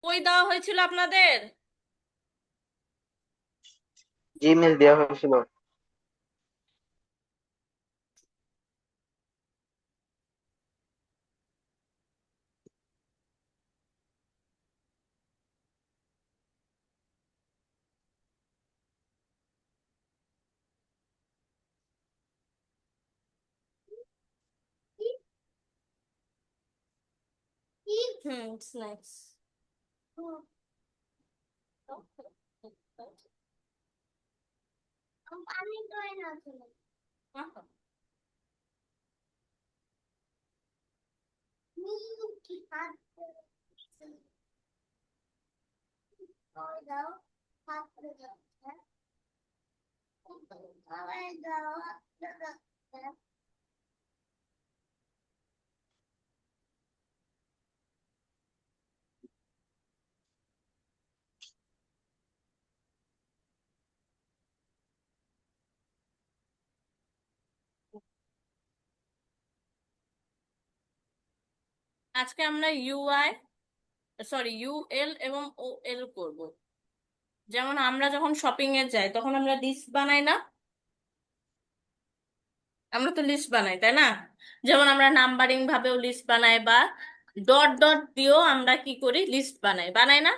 কই দেওয়া হয়েছিল আপনাদের? জি মিস, দেওয়া হয়েছিল। হুম, স্ন্যাক্স। আজকে আমরা ইউআই, সরি, ইউএল এবং ওএল করব। যেমন আমরা যখন শপিং এ যাই তখন আমরা লিস্ট বানাই না? আমরা তো লিস্ট বানাই, তাই না? যেমন আমরা নাম্বারিং ভাবেও লিস্ট বানাই, বা ডট ডট দিয়েও আমরা কি করি, লিস্ট বানাই, বানাই না?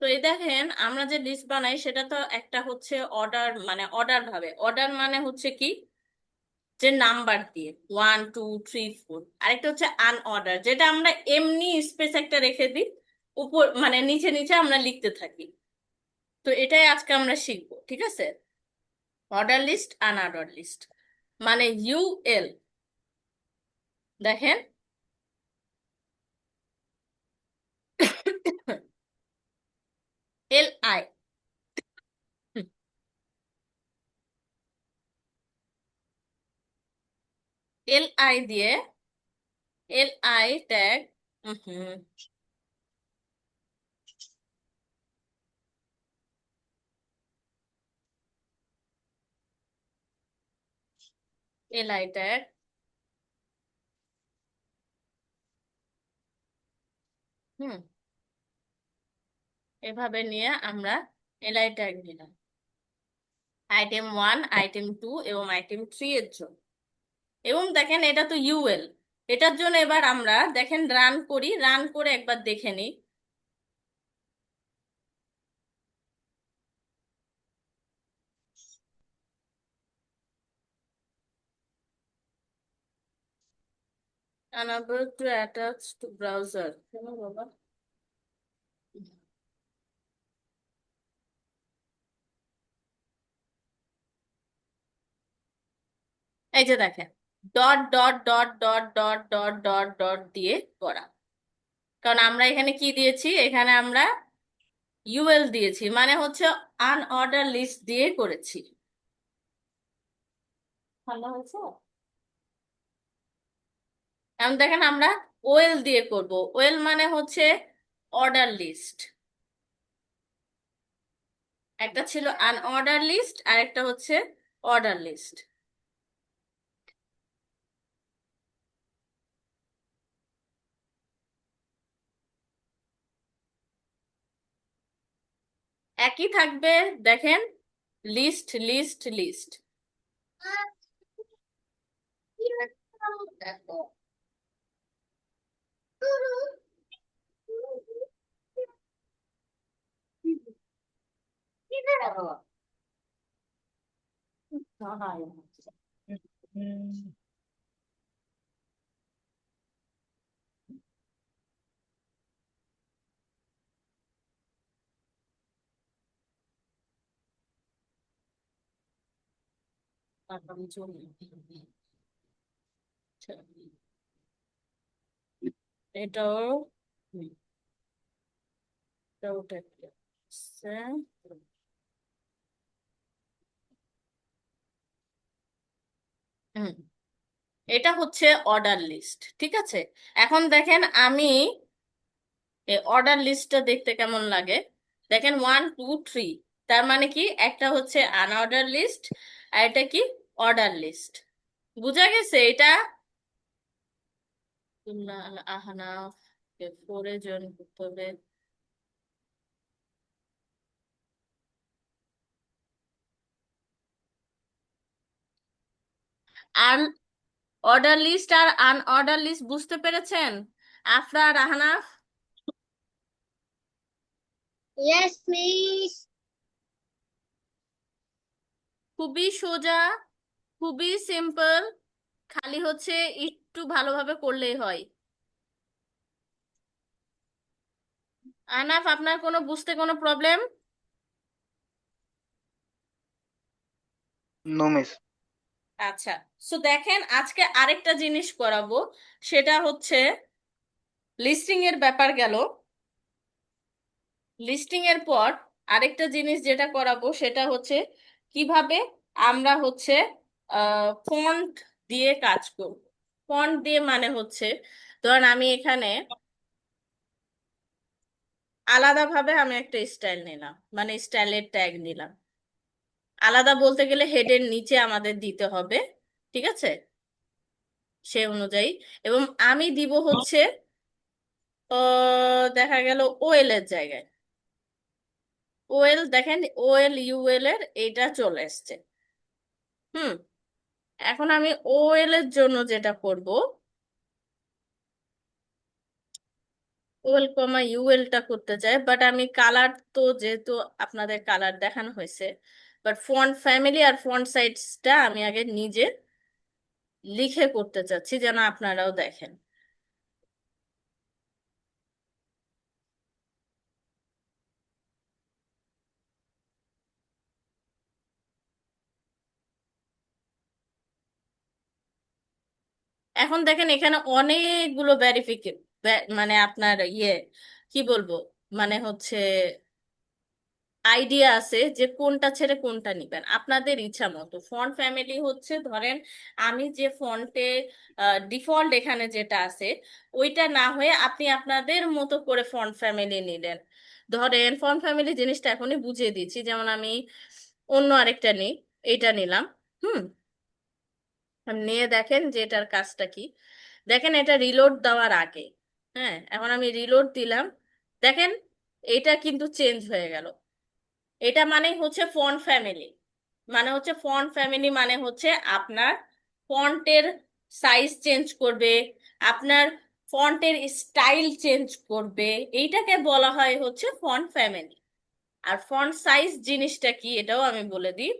তো এই দেখেন, আমরা যে লিস্ট বানাই সেটা তো একটা হচ্ছে অর্ডার, মানে অর্ডার ভাবে। অর্ডার মানে হচ্ছে কি, যে নাম্বার দিয়ে 1 2 3 4। আরেকটা হচ্ছে আনঅর্ডার, যেটা আমরা এমনি স্পেস একটা রেখে দিই, উপর মানে নিচে নিচে আমরা লিখতে থাকি। তো এটাই আজকে আমরা শিখবো, ঠিক আছে? Order list, unorder list. মানে ইউএল, দেখেন, এল আই, এল আই দিয়ে, L I tag, L I tag, হুম, এভাবে নিয়ে আমরা এল আই ট্যাগ দিলাম আইটেম 1, আইটেম 2 এবং আইটেম 3 এর জন্য। এবং দেখেন, এটা তো ইউএল। এটার জন্য এবার আমরা দেখেন রান করি, রান করে একবার দেখে নিই। Unable to attach to browser, কেন বাবা? এই যে দেখেন, dot dot dot dot dot dot dot dot দিয়ে করা। কারণ আমরা এখানে কি দিয়েছি, এখানে আমরা ইউএল দিয়েছি, মানে হচ্ছে আনঅর্ডার লিস্ট দিয়ে করেছি। ভালো হয়েছে। এখন দেখেন, আমরা ওয়েল দিয়ে করব। ওয়েল মানে হচ্ছে অর্ডার লিস্ট। একটা ছিল আনঅর্ডার লিস্ট, আর একটা হচ্ছে অর্ডার লিস্ট। একই থাকবে, দেখেন, লিস্ট লিস্ট লিস্ট। এটাও, এটাও হুম, এটা হচ্ছে অর্ডার লিস্ট, ঠিক আছে। এখন দেখেন আমি এই অর্ডার লিস্টটা দেখতে কেমন লাগে। দেখেন 1 2 3, তার মানে কি একটা হচ্ছে আনঅর্ডার লিস্ট আর এটা কি অর্ডার লিস্ট। বুঝা গেছে এটা? আহনাফ 4 জয়েন করতে হবে। আন অর্ডার লিস্ট আর আনঅর্ডার লিস্ট বুঝতে পেরেছেন আফরা আর আহনাফ? Yes, miss. খুবই সোজা, খুবই সিম্পল, খালি হচ্ছে একটু ভালোভাবে করলেই হয়। আহনাফ, আপনার কোনো বুঝতে কোনো প্রবলেম? No miss. আচ্ছা, সো দেখেন আজকে আরেকটা জিনিস করাবো, সেটা হচ্ছে লিস্টিং এর ব্যাপার গেল। লিস্টিং এর পর আরেকটা জিনিস যেটা করাবো সেটা হচ্ছে কিভাবে আমরা হচ্ছে ফন্ট দিয়ে কাজ করব। ফন্ট দিয়ে মানে হচ্ছে, ধরেন আমি এখানে আলাদাভাবে আমি একটা স্টাইল নিলাম, মানে স্টাইলের ট্যাগ নিলাম। আলাদা বলতে গেলে হেডের নিচে আমাদের দিতে হবে, ঠিক আছে, সে অনুযায়ী। এবং আমি দিব হচ্ছে দেখা গেল ওএল এর জায়গায় ওএল, দেখেন ওএল ইউএল এর এটা চলে এসছে। হুম, এখন আমি ওএল এর জন্য যেটা করব, ওএল কমা ইউএল টা করতে চাই, বাট আমি কালার তো যেহেতু আপনাদের কালার দেখানো হয়েছে, বাট ফন্ট ফ্যামিলি আর ফন্ট সাইজটা আমি আগে নিজে লিখে করতে চাচ্ছি যেন আপনারাও দেখেন। এখন দেখেন এখানে অনেকগুলো ভেরিফিকে, মানে আপনার কি বলবো, মানে হচ্ছে আইডিয়া আছে যে কোনটা ছেড়ে কোনটা নিবেন আপনাদের ইচ্ছা মতো। ফন্ট ফ্যামিলি হচ্ছে ধরেন আমি যে ফন্টে ডিফল্ট এখানে যেটা আছে ওইটা না হয়ে আপনি আপনাদের মতো করে ফন্ট ফ্যামিলি নিলেন। ধরেন ফন্ট ফ্যামিলি জিনিসটা এখনই বুঝিয়ে দিচ্ছি, যেমন আমি অন্য আরেকটা নিই, এটা নিলাম। হুম, নিয়ে দেখেন যে এটার কাজটা কি। দেখেন এটা রিলোড দেওয়ার আগে, হ্যাঁ এখন আমি রিলোড দিলাম, দেখেন এটা কিন্তু চেঞ্জ হয়ে গেল। এটা মানে হচ্ছে ফন্ট ফ্যামিলি, মানে হচ্ছে ফন্ট ফ্যামিলি মানে হচ্ছে আপনার ফন্টের সাইজ চেঞ্জ করবে, আপনার ফন্টের স্টাইল চেঞ্জ করবে, এইটাকে বলা হয় হচ্ছে ফন্ট ফ্যামিলি। আর ফন্ট সাইজ জিনিসটা কি এটাও আমি বলে দিই।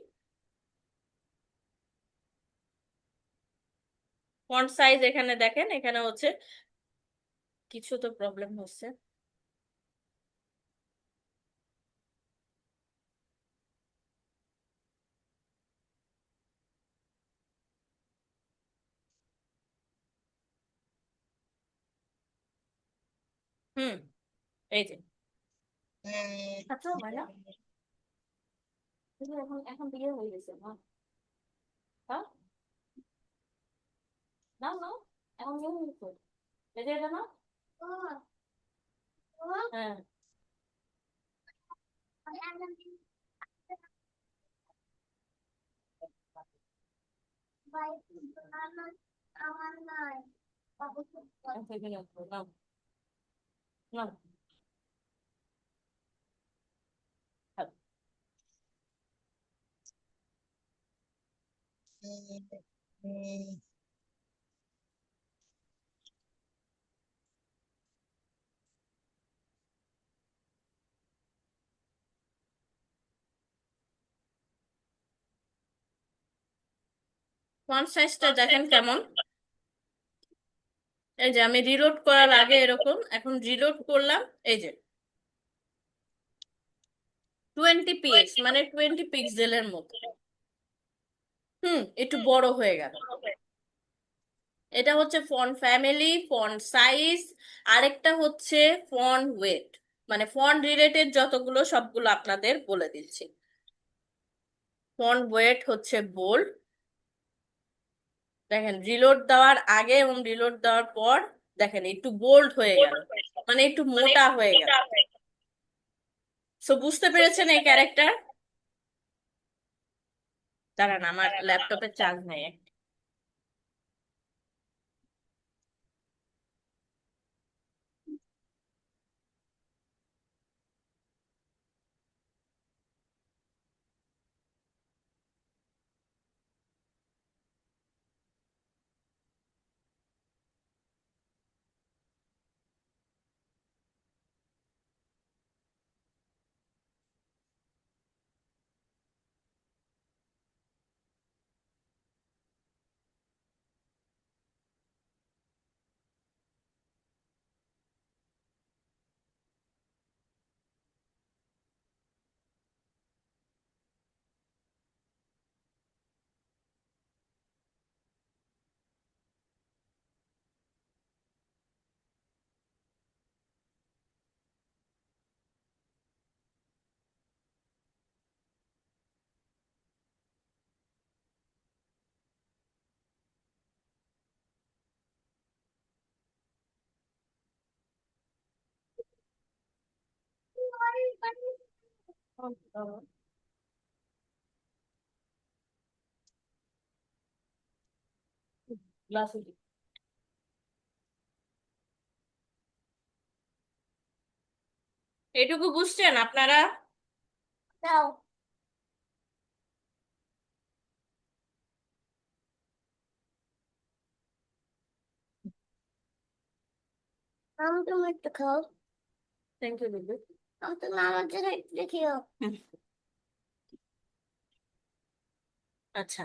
ফন্ট সাইজ এখানে দেখেন, এখানে হচ্ছে কিছু তো প্রবলেম হচ্ছে। হুম, এই যে আচ্ছা ভাইয়া, এই যে এখন এখন বিয়ে হয়ে গেছে না? হ্যাঁ, না না, এখন বিয়ে হয়ে গেছে, এই যে এটা না। হ্যাঁ, আচ্ছা, এখানে আসো, নাও, নাও, খাও। ফন্ট সাইজটা দেখেন কেমন। এই যে আমি রিলোড করার আগে এরকম, এখন রিলোড করলাম, এই যে 20 px, মানে 20 পিক্সেলের মতো। হুম, একটু বড় হয়ে গেল। এটা হচ্ছে ফন্ট ফ্যামিলি, ফন্ট সাইজ, আরেকটা হচ্ছে ফন্ট ওয়েট, মানে ফন্ট রিলেটেড যতগুলো সবগুলো আপনাদের বলে দিচ্ছি। ফন্ট ওয়েট হচ্ছে বোল্ড, দেখেন রিলোড দেওয়ার আগে এবং রিলোড দেওয়ার পর দেখেন একটু বোল্ড হয়ে গেল, মানে একটু মোটা হয়ে গেল। সো বুঝতে পেরেছেন এই ক্যারেক্টার? দাঁড়ান, আমার ল্যাপটপে চার্জ নেই। এটুকু বুঝছেন আপনারা? দাও। তুমি একটু খাও। Thank you baby. তুমি আমার জন্য একটু দেখিও। আচ্ছা,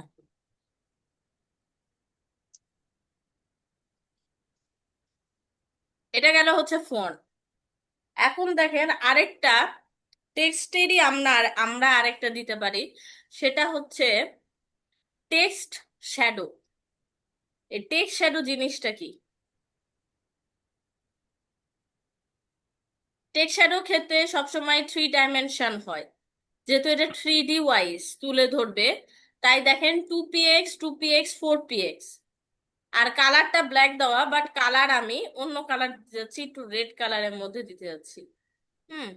এটা গেল হচ্ছে ফোন। এখন দেখেন আরেকটা টেক্সটেরই আমরা আমরা আরেকটা দিতে পারি, সেটা হচ্ছে টেক্সট শ্যাডো। এই টেক্সট শ্যাডো জিনিসটা কি? টেক্সট শ্যাডো ক্ষেত্রে সবসময় 3 ডাইমেনশন হয়, যেহেতু এটা 3D ওয়াইজ তুলে ধরবে, তাই দেখেন 2px 2px 4px। আর কালারটা ব্ল্যাক দেওয়া, বাট কালার আমি অন্য কালার যাচ্ছি, একটু রেড কালারের মধ্যে দিতে যাচ্ছি। হুম,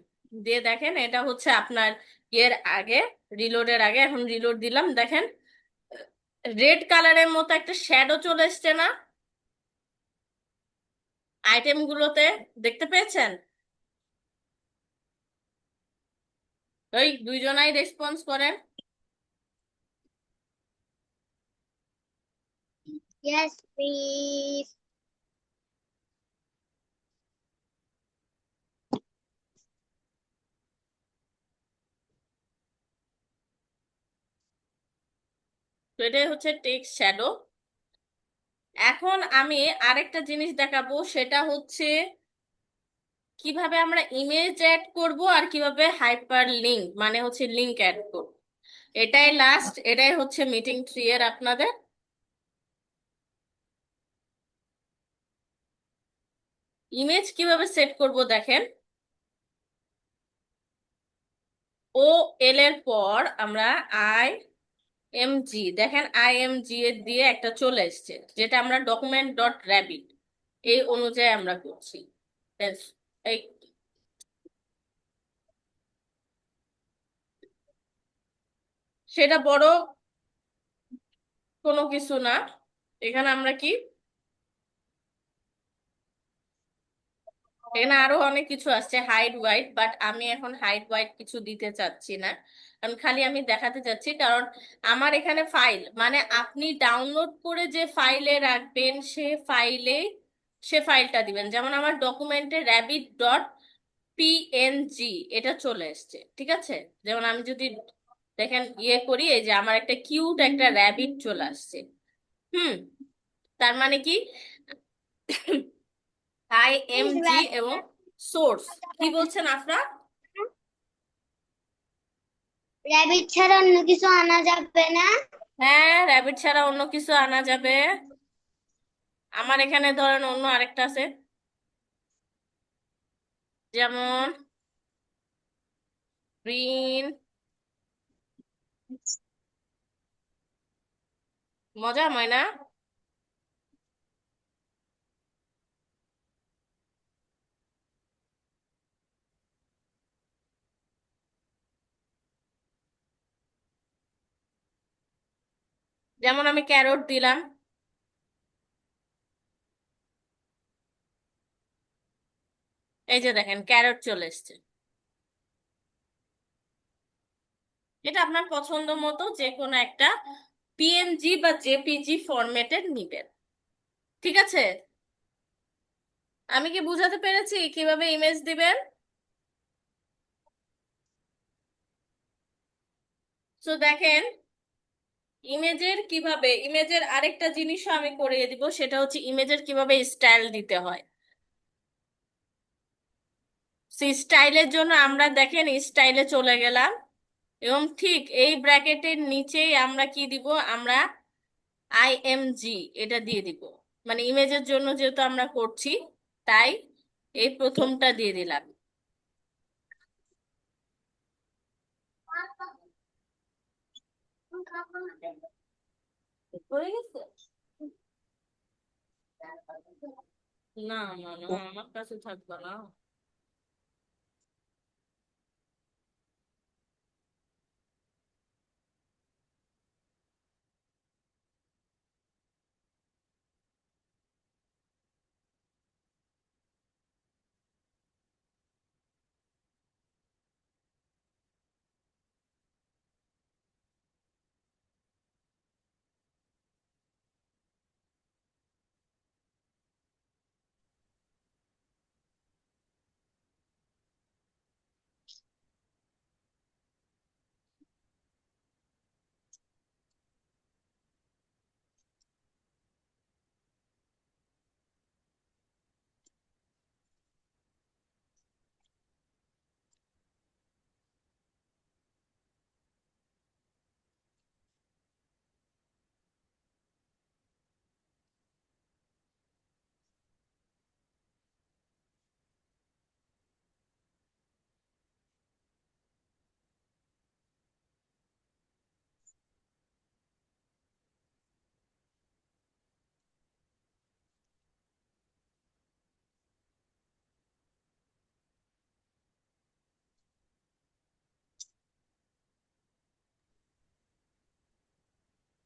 দিয়ে দেখেন এটা হচ্ছে আপনার এর আগে, রিলোডের আগে। এখন রিলোড দিলাম, দেখেন রেড কালারের মতো একটা শ্যাডো চলে এসছে না আইটেম গুলোতে? দেখতে পেয়েছেন? ওই দুইজনাই রেসপন্স করেন। Yes, please. তো এটাই হচ্ছে টেক্সট শ্যাডো। এখন আমি আরেকটা জিনিস দেখাবো, সেটা হচ্ছে কিভাবে আমরা ইমেজ অ্যাড করব আর কিভাবে হাইপার লিংক মানে হচ্ছে লিংক অ্যাড করব। এটাই লাস্ট, এটাই হচ্ছে মিটিং 3 এর আপনাদের। ইমেজ কিভাবে সেট করব দেখেন, ও এল এর পর আমরা আই এম জি, দেখেন আই এম জি এর দিয়ে একটা চলে এসেছে, যেটা আমরা ডকুমেন্ট ডট র্যাবিট এই অনুযায়ী আমরা করছি। ব্যাস, এই সেটা বড় কোনো কিছু না। এখানে আমরা কি, এখানে আরো অনেক কিছু আসছে, হাইড হোয়াইট, বাট আমি এখন হাইড হোয়াইট কিছু দিতে চাচ্ছি না, কারণ খালি আমি দেখাতে চাচ্ছি। কারণ আমার এখানে ফাইল, মানে আপনি ডাউনলোড করে যে ফাইলে রাখবেন সে ফাইলটা দিবেন। যেমন আমার ডকুমেন্টে র্যাবিট ডট পিএনজি এটা চলে এসছে, ঠিক আছে? যেমন আমি যদি দেখেন করি, এই যে আমার একটা কিউট একটা র্যাবিট চলে আসছে। হুম, তার মানে কি, আই এম Please, জি এবং সোর্স। কি বলছেন আপনারা? rabbit ছাড়া অন্য কিছু আনা যাবে না? হ্যাঁ, র্যাবিট ছাড়া অন্য কিছু আনা যাবে। আমার এখানে ধরেন অন্য আরেকটা আছে, যেমন গ্রিন। মজা, ময়না? যেমন আমি ক্যারট দিলাম, এই যে দেখেন ক্যারট চলে এসছে। এটা আপনার পছন্দ মতো যে কোনো একটা পিএনজি বা জেপিজি ফরম্যাটের নিবেন। ঠিক আছে, আমি কি বুঝাতে পেরেছি কিভাবে ইমেজ দিবেন? তো দেখেন, ইমেজের আরেকটা জিনিসও আমি করিয়ে দিব, সেটা হচ্ছে ইমেজের কিভাবে স্টাইল দিতে হয়। সেই স্টাইলের জন্য আমরা দেখেন স্টাইলে চলে গেলাম, এবং ঠিক এই ব্র্যাকেটের নিচেই আমরা কি দিব, আমরা আইএমজি এটা দিয়ে দিব। মানে ইমেজের জন্য যেহেতু আমরা করছি, তাই এই প্রথমটা দিয়ে দিলাম। হয়ে গেছে? না না না, আমার কাছে থাকবে না।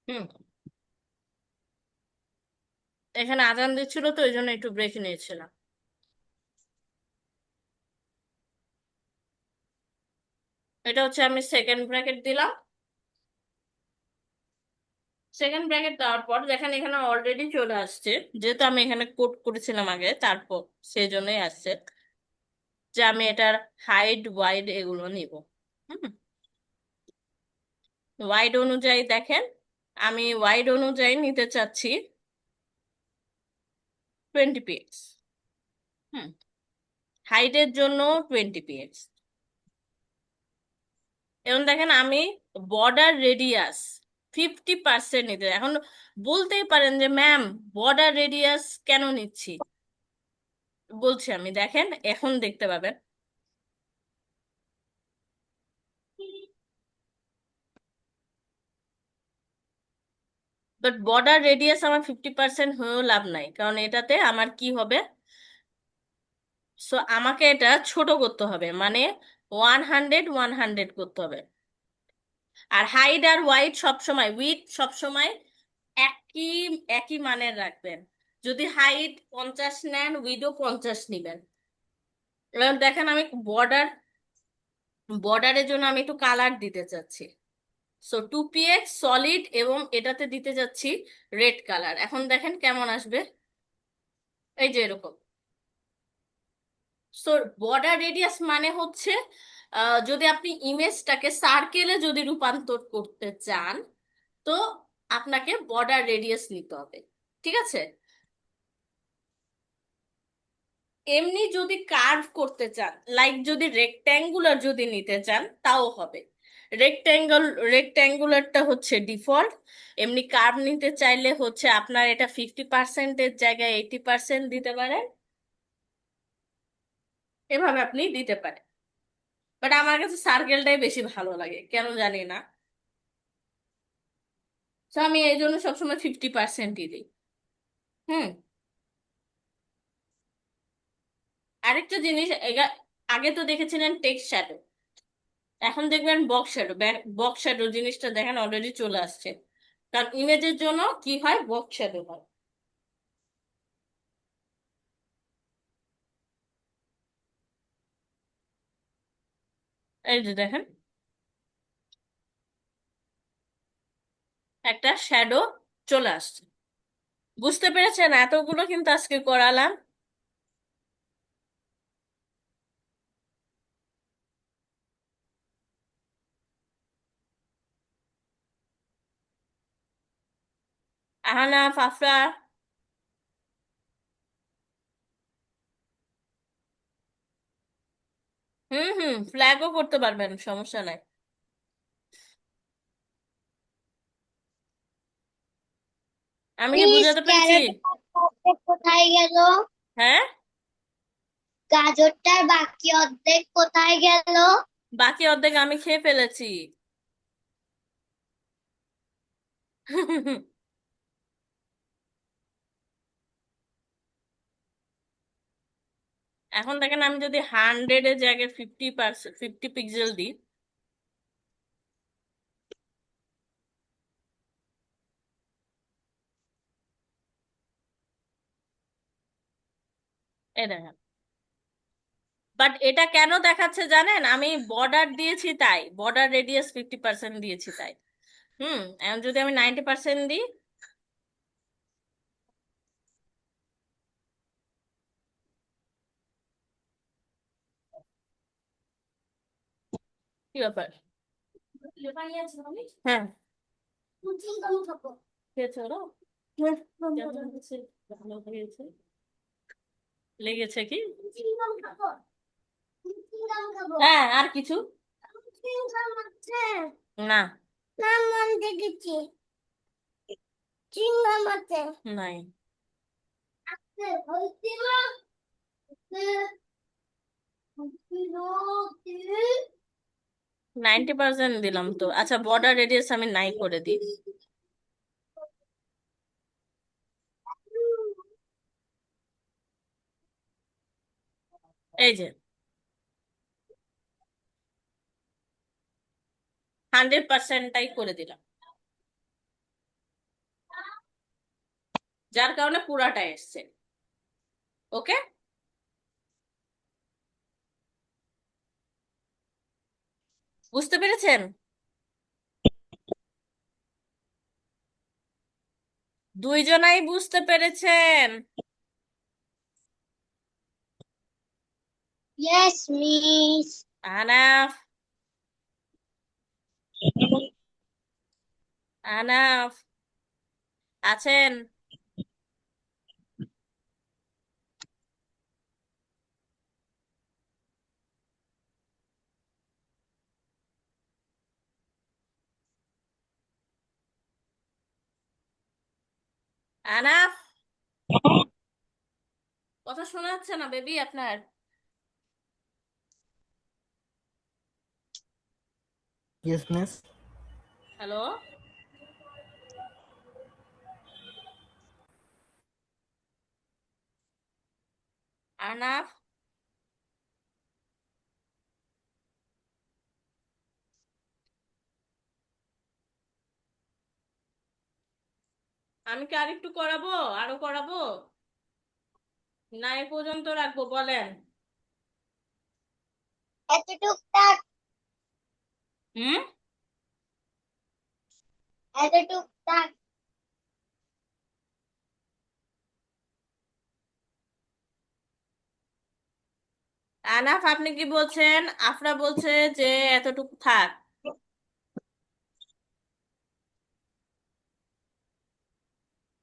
হুম, এখানে আজান দিচ্ছিল তো এই জন্য একটু ব্রেক নিয়েছিলাম। এটা হচ্ছে আমি সেকেন্ড ব্র্যাকেট দিলাম। সেকেন্ড ব্র্যাকেট দেওয়ার পর দেখেন এখানে অলরেডি চলে আসছে, যেহেতু আমি এখানে কোড করেছিলাম আগে, তারপর সেই জন্যই আসছে যে আমি এটার হাইট ওয়াইড এগুলো নিব। হুম, ওয়াইড অনুযায়ী দেখেন, আমি ওয়াইড অনুযায়ী নিতে চাচ্ছি 20 px। হুম, হাইটের জন্য 20 px। এবং দেখেন আমি বর্ডার রেডিয়াস 50% নিতে, এখন বলতেই পারেন যে ম্যাম বর্ডার রেডিয়াস কেন নিচ্ছি, বলছি আমি, দেখেন এখন দেখতে পাবেন। বাট বর্ডার রেডিয়াস আমার 50% হয়েও লাভ নাই, কারণ এটাতে আমার কি হবে, সো আমাকে এটা ছোট করতে হবে, মানে 100 100 করতে হবে। আর হাইট আর ওয়াইড সবসময়, উইথ সবসময় একই একই মানের রাখবেন। যদি হাইট 50 নেন, উইডও 50 নিবেন। এবার দেখেন আমি বর্ডারের জন্য আমি একটু কালার দিতে চাচ্ছি, সো 2 px সলিড, এবং এটাতে দিতে যাচ্ছি রেড কালার। এখন দেখেন কেমন আসবে, এই যে এরকম। সো বর্ডার রেডিয়াস মানে হচ্ছে যদি আপনি ইমেজটাকে সার্কেলে যদি রূপান্তর করতে চান, তো আপনাকে বর্ডার রেডিয়াস নিতে হবে। ঠিক আছে, এমনি যদি কার্ভ করতে চান, লাইক যদি রেক্ট্যাঙ্গুলার যদি নিতে চান তাও হবে। রেক্ট্যাঙ্গল রেক্ট্যাঙ্গুলারটা হচ্ছে ডিফল্ট। এমনি কার্ভ নিতে চাইলে হচ্ছে আপনার এটা 50%-এর জায়গায় 80% দিতে পারেন, এভাবে আপনি দিতে পারেন। বাট আমার কাছে সার্কেলটাই বেশি ভালো লাগে, কেন জানি না। তো আমি এই জন্য সবসময় 50%ই দিই। হুম, আরেকটা জিনিস, আগে তো দেখেছিলেন টেক্সট শ্যাডো, এখন দেখবেন বক্স শ্যাডো। বক্স শ্যাডো জিনিসটা দেখেন অলরেডি চলে আসছে। কারণ ইমেজের জন্য কি হয়, বক্স শ্যাডো হয়। এই যে দেখেন, একটা শ্যাডো চলে আসছে। বুঝতে পেরেছেন? এতগুলো কিন্তু আজকে করালাম। আহানা, ফাফরা। হুম হুম, ফ্ল্যাগও করতে পারবেন, সমস্যা নাই। আমি কি মিস বুঝাতে পেরেছি? ক্যারোটের অর্ধেক কোথায় গেল? হ্যাঁ, গাজরটার বাকি অর্ধেক কোথায় গেল? বাকি অর্ধেক আমি খেয়ে ফেলেছি। এখন দেখেন, আমি যদি 100-এর জায়গায় 50%, 50 পিক্সেল দিই, এই দেখেন। বাট এটা কেন দেখাচ্ছে জানেন? আমি বর্ডার দিয়েছি তাই, বর্ডার রেডিয়াস 50% দিয়েছি তাই। এখন যদি আমি 90% দিই, কি ব্যাপার? হ্যাঁ, খেয়েছো ওরা? কেমন হয়েছে? ভালো হয়েছে? লেগেছে কি? হ্যাঁ, আর কিছু না। নাই। 90% দিলাম তো। আচ্ছা, বর্ডার রেডিয়াস আমি নাই করে দিই। এই যে 100%টাই করে দিলাম, যার কারণে পুরাটা এসছে। ওকে। বুঝতে পেরেছেন? দুইজনাই বুঝতে পেরেছেন? Yes miss. আনাফ, আনাফ, আছেন? আনাফ, কথা শোনা যাচ্ছে না বেবি আপনার? Yes, miss. হ্যালো, আনাফ। আমি কি আরেকটু করাবো? আরো করাবো? না, এ পর্যন্ত রাখবো? বলেন। এতটুক থাক, হুম। এতটুক থাক। আনাফ, আপনি কি বলছেন? আফরা বলছে যে এতটুকু থাক।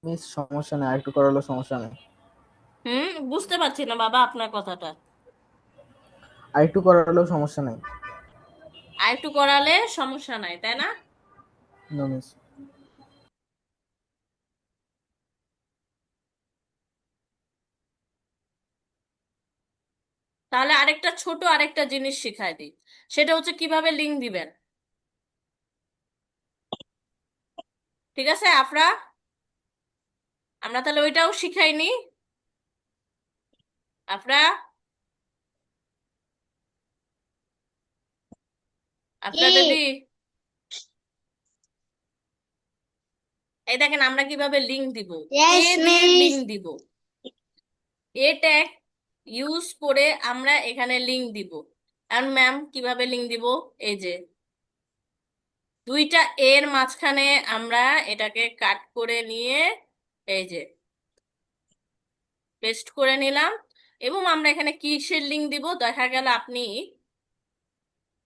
মিস সমস্যা নেই, আরেকটু করালো সমস্যা নেই। বুঝতে পারছি না বাবা আপনার কথাটা। আরেকটু করালেও সমস্যা নেই। আর একটু করালে সমস্যা নাই, তাই না? No miss. তাহলে আরেকটা ছোট আরেকটা জিনিস শিখাই দিই। সেটা হচ্ছে কিভাবে লিংক দিবেন। ঠিক আছে আফরা? আমরা তাহলে ওইটাও শিখাইনি। আফরা, আফরা কি? বেবি, এই দেখেন আমরা কিভাবে লিংক দিব, এ Yes, দিয়ে miss. লিংক দিব, এ ট্যাগ ইউজ করে আমরা এখানে লিংক দিব। আর ম্যাম কিভাবে লিংক দিব, এই যে দুইটা এর মাঝখানে আমরা এটাকে কাট করে নিয়ে এই যে পেস্ট করে নিলাম, এবং আমরা এখানে কিসের লিংক দিব, দেখা গেল আপনি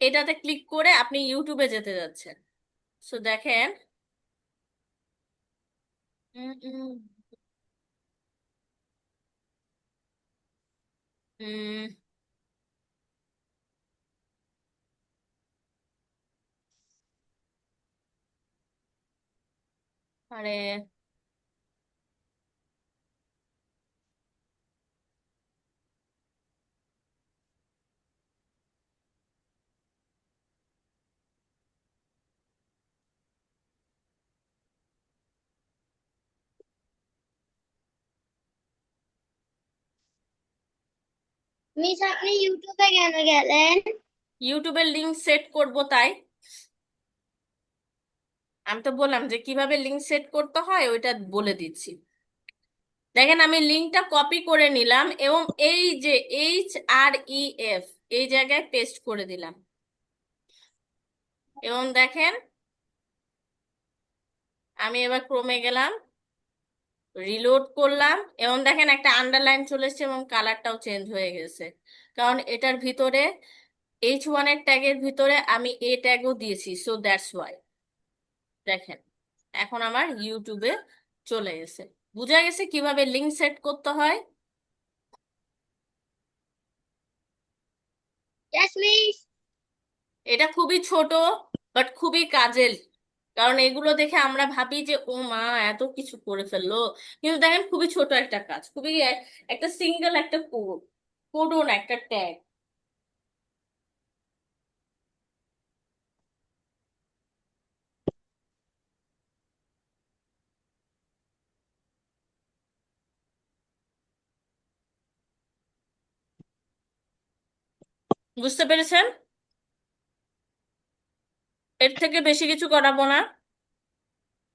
এটাতে ক্লিক করে আপনি ইউটিউবে যেতে যাচ্ছেন। সো দেখেন, উম, উম, উম, আরে মিস আপনি ইউটিউবে কেন গেলেন? ইউটিউবের লিংক সেট করব তাই। আমি তো বললাম যে কিভাবে লিংক সেট করতে হয় ওইটা বলে দিচ্ছি। দেখেন আমি লিংকটা কপি করে নিলাম এবং এই যে HREF এই জায়গায় পেস্ট করে দিলাম, এবং দেখেন আমি এবার ক্রোমে গেলাম, রিলোড করলাম, এবং দেখেন একটা আন্ডারলাইন চলে এসেছে এবং কালারটাও চেঞ্জ হয়ে গেছে, কারণ এটার ভিতরে H1 এর ট্যাগের ভিতরে আমি এ ট্যাগও দিয়েছি, সো দ্যাটস ওয়াই। দেখেন এখন আমার ইউটিউবে চলে গেছে। বুঝা গেছে কিভাবে লিংক সেট করতে হয়। Yes, miss. এটা খুবই ছোট বাট খুবই কাজের, কারণ এগুলো দেখে আমরা ভাবি যে ও মা এত কিছু করে ফেললো, কিন্তু দেখেন খুবই ছোট একটা কাজ, খুবই একটা সিঙ্গেল একটা কোড, কোডও না, একটা ট্যাগ। বুঝতে পেরেছেন? এর থেকে বেশি কিছু করাবো না,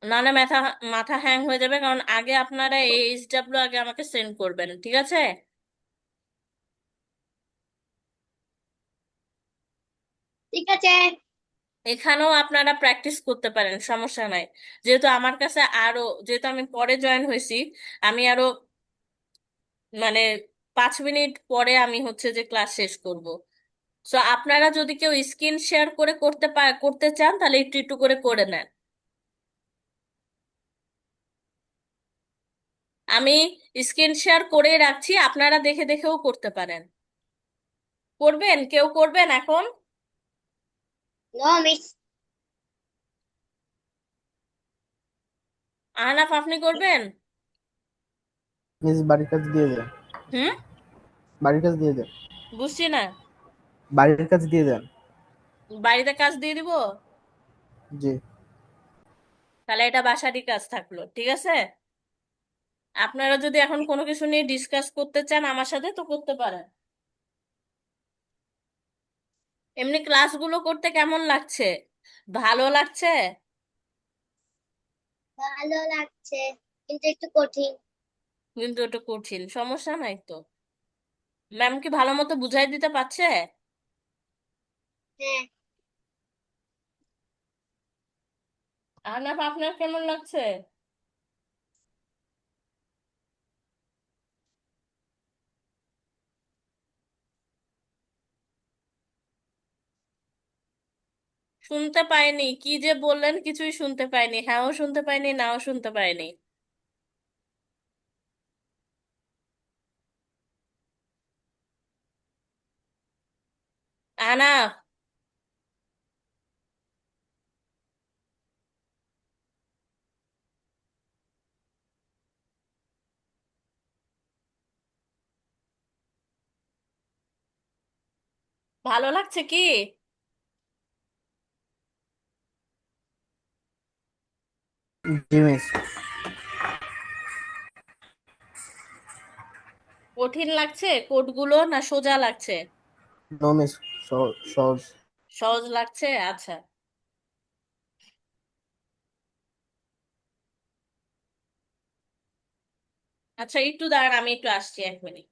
নাহলে মাথা মাথা হ্যাং হয়ে যাবে, কারণ আগে আপনারা এইচডাব্লিউ আগে আমাকে সেন্ড করবেন, ঠিক আছে? ঠিক আছে। এখানেও আপনারা প্র্যাকটিস করতে পারেন, সমস্যা নাই। যেহেতু আমার কাছে আরো, যেহেতু আমি পরে জয়েন হয়েছি, আমি আরো মানে 5 মিনিট পরে আমি হচ্ছে যে ক্লাস শেষ করব। সো আপনারা যদি কেউ স্ক্রিন শেয়ার করে করতে চান তাহলে একটু একটু করে নেন। আমি স্ক্রিন শেয়ার করে রাখছি, আপনারা দেখে দেখেও করতে পারেন। করবেন, কেউ করবেন এখন? No miss. আহনাফ আপনি করবেন? মিস বাড়ির কাজ দিয়ে দেন। হুম, বাড়ির কাজ দিয়ে দেন। বুঝছি না। বাড়ির কাজ দিয়ে দেন। বাড়িতে কাজ দিয়ে দিব? জি। তাহলে এটা বাসারই কাজ থাকলো, ঠিক আছে। আপনারা যদি এখন কোনো কিছু নিয়ে ডিসকাস করতে চান আমার সাথে তো করতে পারেন। এমনি ক্লাসগুলো করতে কেমন লাগছে? ভালো লাগছে? ভালো লাগছে, কিন্তু একটু কঠিন। কিন্তু এটা কঠিন, সমস্যা নাই তো। ম্যাম কি ভালো মতো বুঝাই দিতে পারছে? হ্যাঁ। আহনাফ আপনার কেমন লাগছে? শুনতে পাইনি, কি যে বললেন কিছুই শুনতে পাইনি, হ্যাঁও শুনতে পাইনি, নাও শুনতে পাইনি। আহনাফ, ভালো লাগছে কি? জি মিস। কঠিন লাগছে কোডগুলো না সোজা লাগছে? নো মিস, সহজ। সহজ লাগছে, আচ্ছা। আচ্ছা একটু দাঁড়ান, আমি একটু আসছি, 1 মিনিট।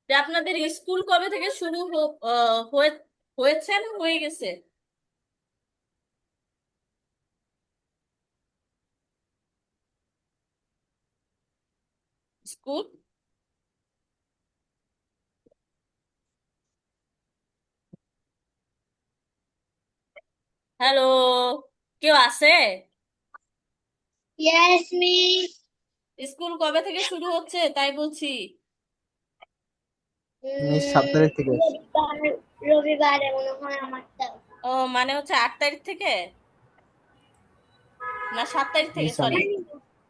যে আপনাদের স্কুল কবে থেকে শুরু হয়েছে না হয়ে গেছে? স্কুল, হ্যালো, কেউ আছে? Yes, miss. স্কুল কবে থেকে শুরু হচ্ছে তাই বলছি। মিস 7 তারিখ থেকে। রবিবার, রবিবারে মনে হয় আমারটা। ও মানে হচ্ছে 8 তারিখ থেকে না 7 তারিখ থেকে, মিস সরি।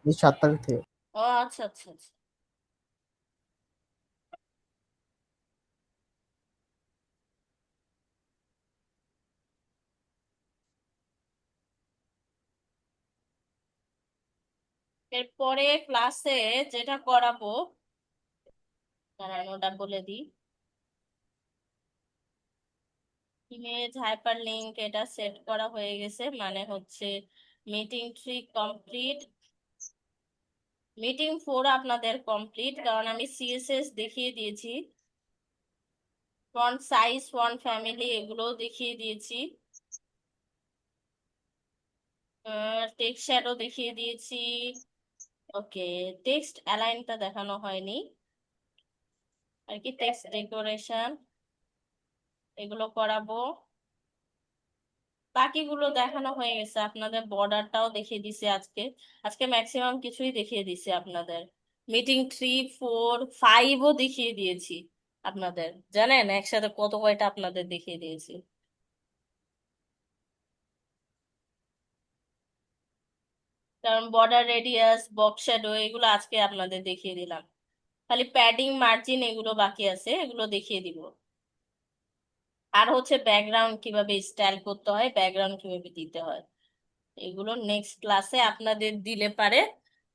মিস 7 তারিখ থেকে। ও আচ্ছা আচ্ছা আচ্ছা। এরপরে ক্লাসে যেটা করাবো, দাঁড়ান ওটা বলে দিই। ইমেজ হাইপার লিংক এটা সেট করা হয়ে গেছে, মানে হচ্ছে মিটিং 3 কমপ্লিট, মিটিং 4 আপনাদের কমপ্লিট, কারণ আমি সিএসএস দেখিয়ে দিয়েছি, ফন্ট সাইজ, ফন্ট ফ্যামিলি এগুলো দেখিয়ে দিয়েছি, টেক্সট শ্যাডো দেখিয়ে দিয়েছি। ওকে, টেক্সট অ্যালাইনটা দেখানো হয়নি আর কি, টেক্সট ডেকোরেশন এগুলো করাবো। বাকিগুলো দেখানো হয়ে গেছে, আপনাদের বর্ডারটাও দেখিয়ে দিছি আজকে। আজকে ম্যাক্সিমাম কিছুই দেখিয়ে দিছি আপনাদের। মিটিং 3, 4, 5ও দেখিয়ে দিয়েছি আপনাদের। জানেন একসাথে কত কয়টা আপনাদের দেখিয়ে দিয়েছি। কারণ বর্ডার রেডিয়াস, বক্স শ্যাডো এগুলো আজকে আপনাদের দেখিয়ে দিলাম। খালি প্যাডিং, মার্জিন এগুলো বাকি আছে, এগুলো দেখিয়ে দিব। আর হচ্ছে ব্যাকগ্রাউন্ড কিভাবে স্টাইল করতে হয়, ব্যাকগ্রাউন্ড কিভাবে দিতে হয়, এগুলো নেক্সট ক্লাসে আপনাদের দিলে পারে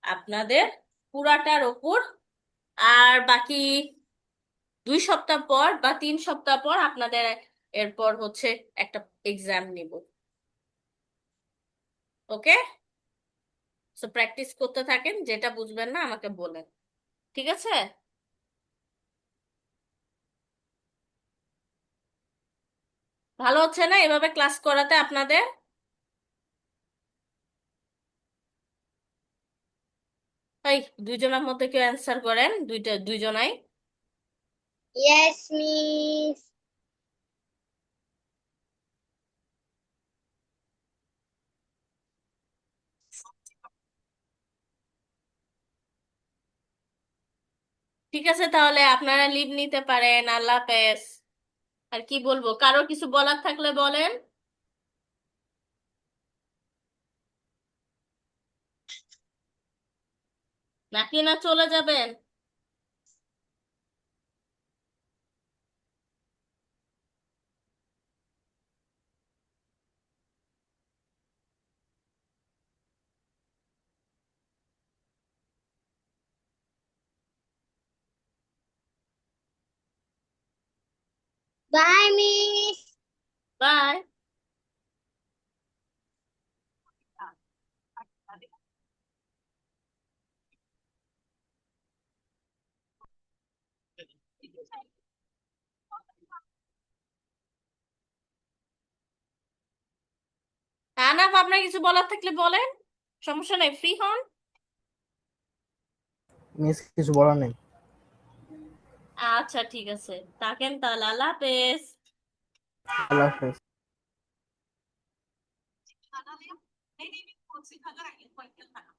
আপনাদের পুরাটার ওপর। আর বাকি 2 সপ্তাহ পর বা 3 সপ্তাহ পর আপনাদের এরপর হচ্ছে একটা এক্সাম নিব। ওকে, সো প্র্যাকটিস করতে থাকেন, যেটা বুঝবেন না আমাকে বলেন, ঠিক আছে? ভালো হচ্ছে না এভাবে ক্লাস করাতে আপনাদের? এই দুইজনের মধ্যে কেউ অ্যান্সার করেন, দুইজনাই। Yes, miss. ঠিক আছে, তাহলে আপনারা লিভ নিতে পারেন, আল্লাহ হাফেজ। আর কি বলবো, কারো কিছু বলার থাকলে বলেন, নাকি না চলে যাবেন? Bye, miss. বাই। আনাফ, আপনার কিছু বলার থাকলে বলেন, সমস্যা নেই, ফ্রি হন। মিস কিছু বলার নেই। আচ্ছা ঠিক আছে, থাকেন তাহলে, আল্লাহ হাফেজ। আল্লাহ হাফেজ। 内地病毒其他个也会更可能。